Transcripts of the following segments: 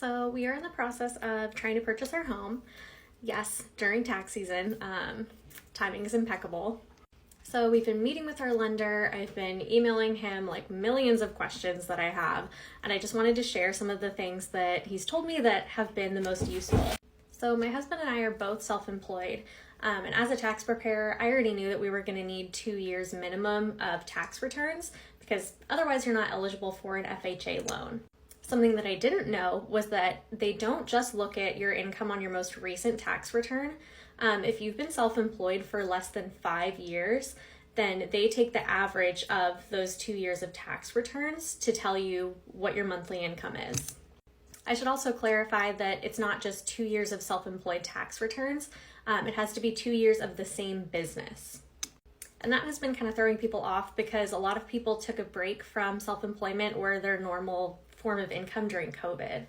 So we are in the process of trying to purchase our home. Yes, during tax season. Timing is impeccable. So we've been meeting with our lender. I've been emailing him like millions of questions that I have, and I just wanted to share some of the things that he's told me that have been the most useful. So my husband and I are both self-employed, and as a tax preparer, I already knew that we were going to need 2 years minimum of tax returns because otherwise you're not eligible for an FHA loan. Something that I didn't know was that they don't just look at your income on your most recent tax return. If you've been self-employed for less than 5 years, then they take the average of those 2 years of tax returns to tell you what your monthly income is. I should also clarify that it's not just 2 years of self-employed tax returns. It has to be 2 years of the same business. And that has been kind of throwing people off because a lot of people took a break from self-employment or their normal form of income during COVID.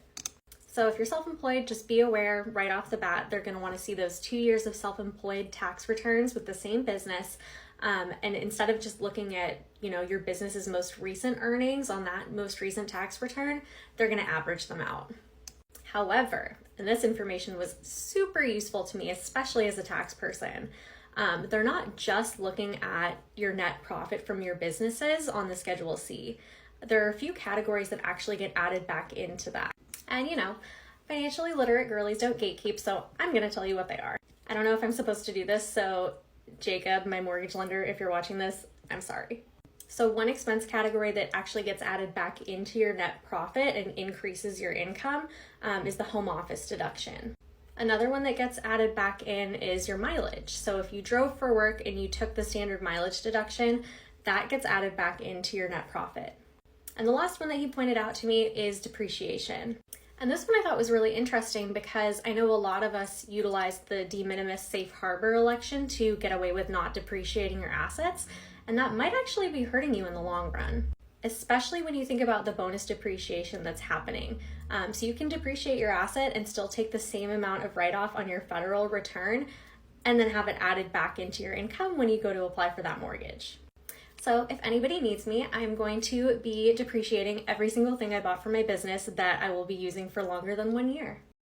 So if you're self-employed, just be aware right off the bat, they're going to want to see those 2 years of self-employed tax returns with the same business. And instead of just looking at, your business's most recent earnings on that most recent tax return, they're going to average them out. However, and this information was super useful to me, especially as a tax person, they're not just looking at your net profit from your businesses on the Schedule C. There are a few categories that actually get added back into that. And financially literate girlies don't gatekeep, so I'm going to tell you what they are. I don't know if I'm supposed to do this, so Jacob, my mortgage lender, if you're watching this, I'm sorry. So one expense category that actually gets added back into your net profit and increases your income is the home office deduction. Another one that gets added back in is your mileage. So if you drove for work and you took the standard mileage deduction, that gets added back into your net profit. And the last one that he pointed out to me is depreciation. And this one I thought was really interesting because I know a lot of us utilize the de minimis safe harbor election to get away with not depreciating your assets, and that might actually be hurting you in the long run, especially when you think about the bonus depreciation that's happening. So you can depreciate your asset and still take the same amount of write-off on your federal return and then have it added back into your income when you go to apply for that mortgage. So if anybody needs me, I'm going to be depreciating every single thing I bought for my business that I will be using for longer than 1 year.